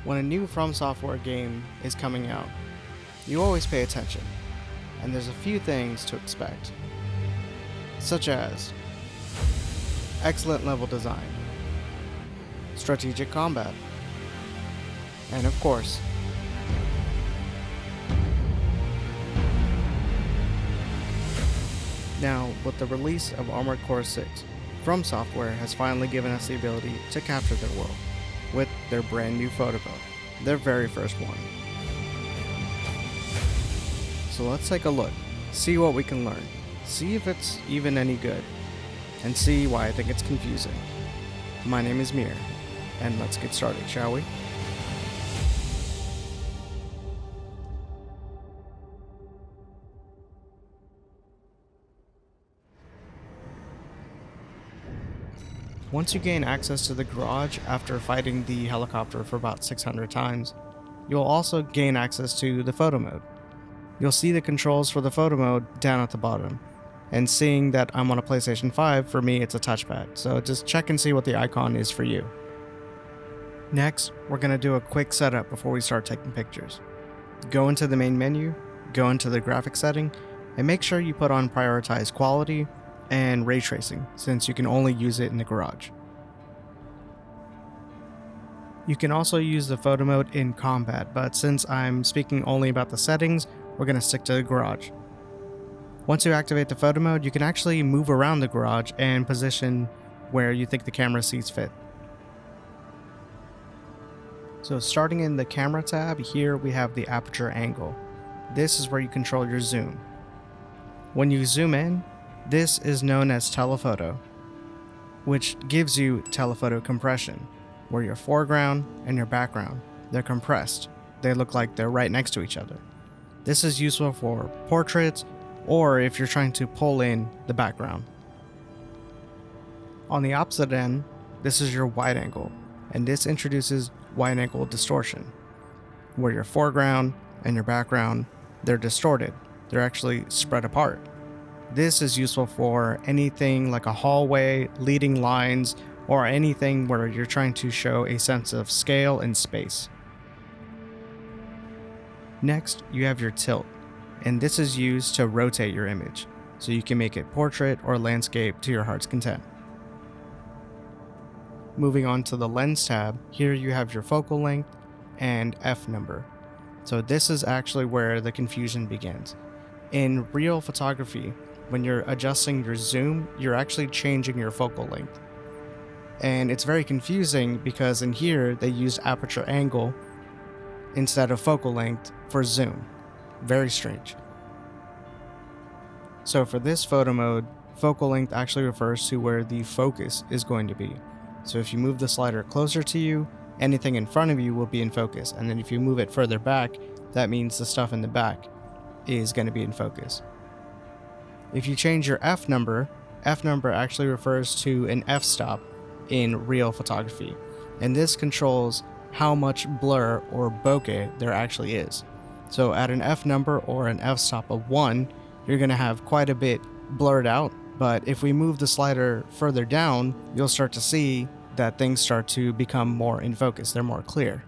When a new From Software game is coming out, you always pay attention, and there's a few things to expect, such as excellent level design, strategic combat, and of course, now with the release of Armored Core 6, From Software has finally given us the ability to capture their world with their brand new photo mode, their very first one. So let's take a look, see what we can learn, see if it's even any good, and see why I think it's confusing. My name is Mir, and let's get started, shall we? Once you gain access to the garage after fighting the helicopter for about 600 times, you'll also gain access to the photo mode. You'll see the controls for the photo mode down at the bottom, and seeing that I'm on a PlayStation 5, for me it's a touchpad, so just check and see what the icon is for you. Next, we're going to do a quick setup before we start taking pictures. Go into the main menu, go into the graphics setting, and make sure you put on prioritize quality and ray tracing, since you can only use it in the garage. You can also use the photo mode in combat, but since I'm speaking only about the settings, we're going to stick to the garage. Once you activate the photo mode, you can actually move around the garage and position where you think the camera sees fit. So starting in the camera tab, here we have the aperture angle. This is where you control your zoom. When you zoom in, this is known as telephoto, which gives you telephoto compression, where your foreground and your background, they're compressed. They look like they're right next to each other. This is useful for portraits or if you're trying to pull in the background. On the opposite end, this is your wide angle, and this introduces wide angle distortion, where your foreground and your background, they're distorted. They're actually spread apart. This is useful for anything like a hallway, leading lines, or anything where you're trying to show a sense of scale and space. Next, you have your tilt, and this is used to rotate your image, so you can make it portrait or landscape to your heart's content. Moving on to the lens tab, here you have your focal length and f number. So this is actually where the confusion begins. In real photography, when you're adjusting your zoom, you're actually changing your focal length. And it's very confusing because in here they used aperture angle instead of focal length for zoom. Very strange. So for this photo mode, focal length actually refers to where the focus is going to be. So if you move the slider closer to you, anything in front of you will be in focus, and then if you move it further back, that means the stuff in the back is going to be in focus. If you change your f number actually refers to an f-stop in real photography, and this controls how much blur or bokeh there actually is. So at an f number or an f-stop of 1, you're going to have quite a bit blurred out, but if we move the slider further down, you'll start to see that things start to become more in focus, they're more clear.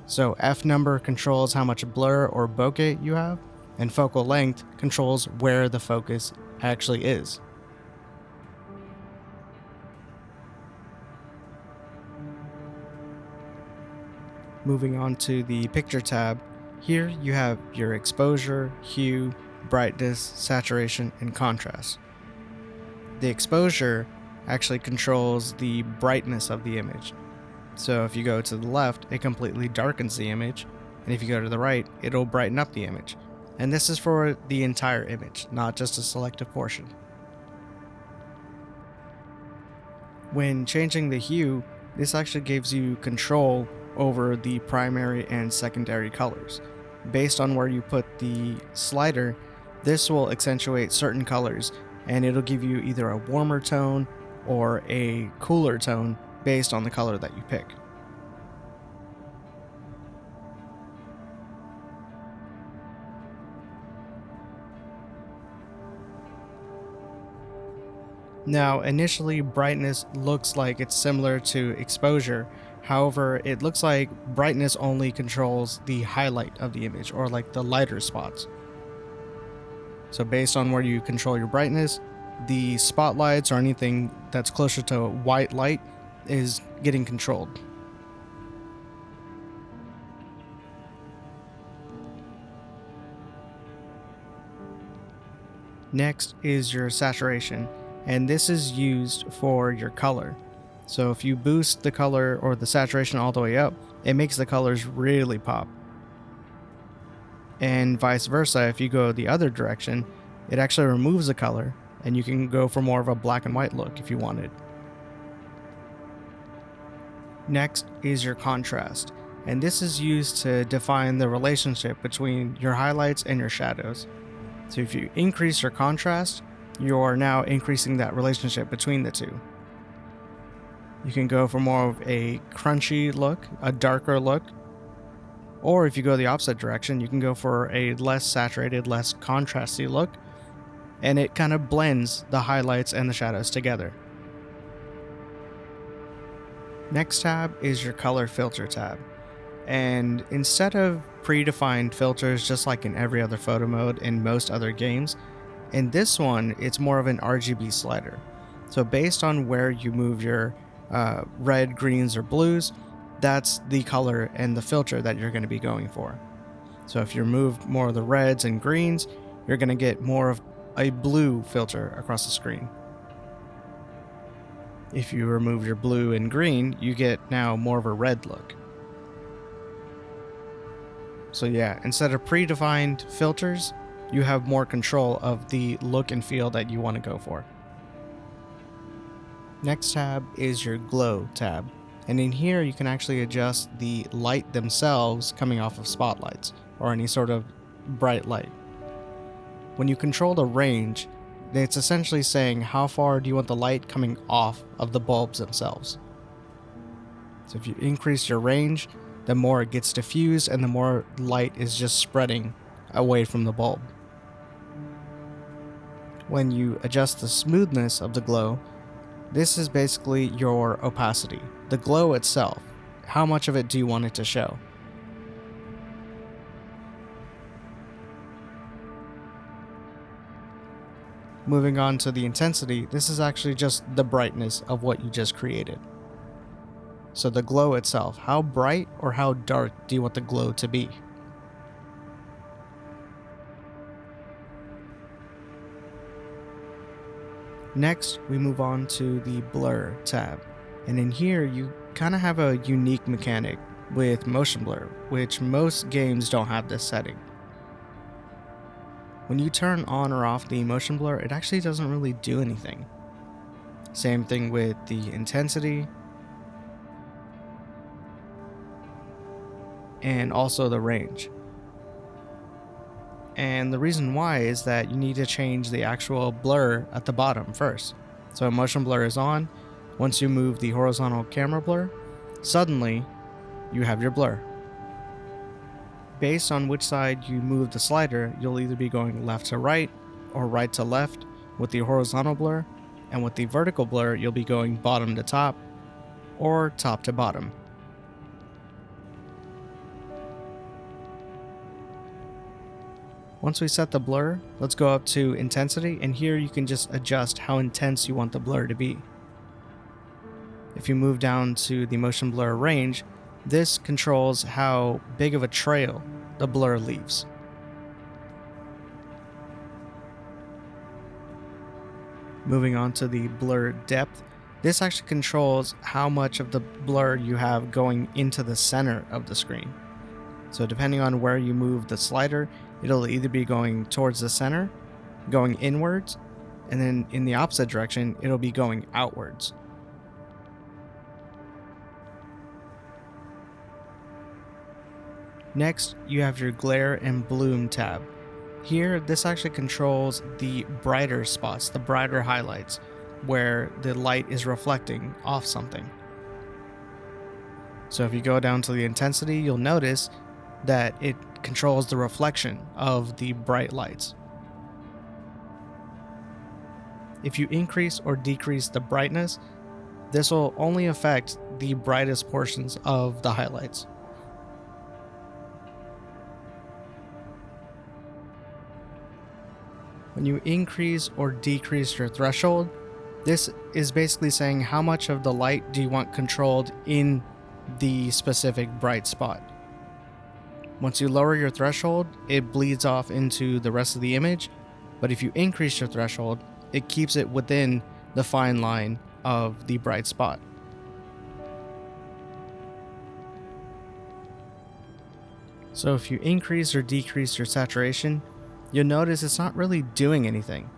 So f number controls how much blur or bokeh you have, and focal length controls where the focus actually is. Moving on to the picture tab, here you have your exposure, hue, brightness, saturation, and contrast. The exposure actually controls the brightness of the image. So if you go to the left, it completely darkens the image, and if you go to the right, it'll brighten up the image. And this is for the entire image, not just a selective portion. When changing the hue, this actually gives you control over the primary and secondary colors. Based on where you put the slider, this will accentuate certain colors, and it'll give you either a warmer tone or a cooler tone based on the color that you pick. Now, initially, brightness looks like it's similar to exposure. However, it looks like brightness only controls the highlight of the image, or like the lighter spots. So based on where you control your brightness, the spotlights or anything that's closer to white light is getting controlled. Next is your saturation, and this is used for your color. So if you boost the color or the saturation all the way up, it makes the colors really pop. And vice versa, if you go the other direction, it actually removes the color, and you can go for more of a black and white look if you wanted. Next is your contrast, and this is used to define the relationship between your highlights and your shadows. So if you increase your contrast, you're now increasing that relationship between the two. You can go for more of a crunchy look, a darker look, or if you go the opposite direction, you can go for a less saturated, less contrasty look, and it kind of blends the highlights and the shadows together. Next tab is your color filter tab. And instead of predefined filters just like in every other photo mode in most other games, in this one it's more of an RGB slider. So based on where you move your red, greens, or blues, that's the color and the filter that you're going to be going for. So if you remove more of the reds and greens, you're going to get more of a blue filter across the screen. If you remove your blue and green, you get now more of a red look. So yeah, instead of predefined filters, you have more control of the look and feel that you want to go for. Next tab is your glow tab, and in here you can actually adjust the light themselves coming off of spotlights or any sort of bright light. When you control the range, it's essentially saying how far do you want the light coming off of the bulbs themselves. So if you increase your range, the more it gets diffused and the more light is just spreading away from the bulb. When you adjust the smoothness of the glow, this is basically your opacity, the glow itself. How much of it do you want it to show? Moving on to the intensity, this is actually just the brightness of what you just created. So the glow itself, how bright or how dark do you want the glow to be? Next, we move on to the blur tab. And in here, you kind of have a unique mechanic with motion blur, which most games don't have this setting. When you turn on or off the motion blur, it actually doesn't really do anything. Same thing with the intensity, and also the range. And the reason why is that you need to change the actual blur at the bottom first. So motion blur is on. Once you move the horizontal camera blur, suddenly you have your blur. Based on which side you move the slider, you'll either be going left to right or right to left with the horizontal blur, and with the vertical blur, you'll be going bottom to top or top to bottom. Once we set the blur, let's go up to intensity, and here you can just adjust how intense you want the blur to be. If you move down to the motion blur range, this controls how big of a trail the blur leaves. Moving on to the blur depth, this actually controls how much of the blur you have going into the center of the screen. So depending on where you move the slider, it'll either be going towards the center, going inwards, and then in the opposite direction, it'll be going outwards. Next, you have your glare and bloom tab. Here, this actually controls the brighter spots, the brighter highlights, where the light is reflecting off something. So if you go down to the intensity, you'll notice that it controls the reflection of the bright lights. If you increase or decrease the brightness, this will only affect the brightest portions of the highlights. When you increase or decrease your threshold, this is basically saying how much of the light do you want controlled in the specific bright spot. Once you lower your threshold, it bleeds off into the rest of the image, but if you increase your threshold, it keeps it within the fine line of the bright spot. So if you increase or decrease your saturation, you'll notice it's not really doing anything.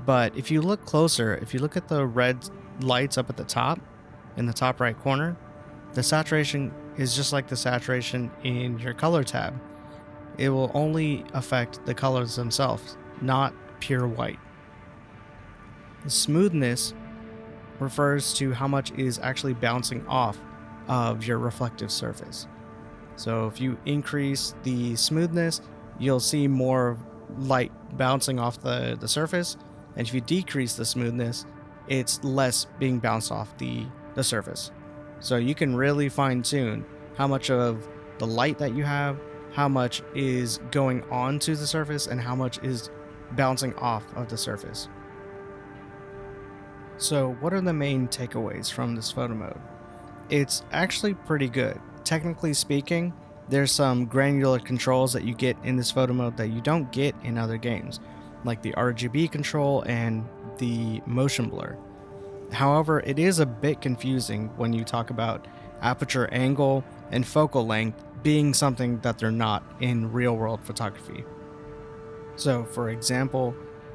But if you look closer, if you look at the red lights up at the top, in the top right corner, the saturation is just like the saturation in your color tab. It will only affect the colors themselves, not pure white. The smoothness refers to how much is actually bouncing off of your reflective surface. So if you increase the smoothness, you'll see more light bouncing off the surface. And if you decrease the smoothness, it's less being bounced off the surface. So you can really fine tune how much of the light that you have, how much is going on to the surface, and how much is bouncing off of the surface. So what are the main takeaways from this photo mode? It's actually pretty good. Technically speaking, there's some granular controls that you get in this photo mode that you don't get in other games, like the RGB control and the motion blur. However, it is a bit confusing when you talk about aperture angle and focal length being something that they're not in real-world photography. So, for example,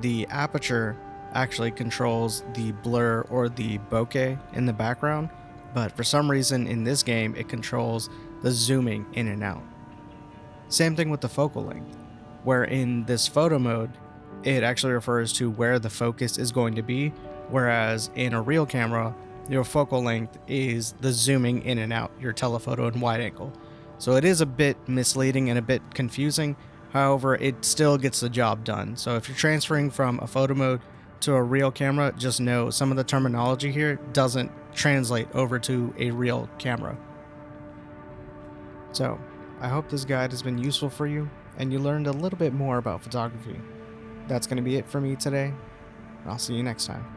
the aperture actually controls the blur or the bokeh in the background, but for some reason in this game it controls the zooming in and out. Same thing with the focal length, where in this photo mode it actually refers to where the focus is going to be, whereas in a real camera your focal length is the zooming in and out, your telephoto and wide angle. So it is a bit misleading and a bit confusing. However, it still gets the job done. So if you're transferring from a photo mode to a real camera, just know some of the terminology here doesn't translate over to a real camera. So, I hope this guide has been useful for you and you learned a little bit more about photography. That's going to be it for me today, and I'll see you next time.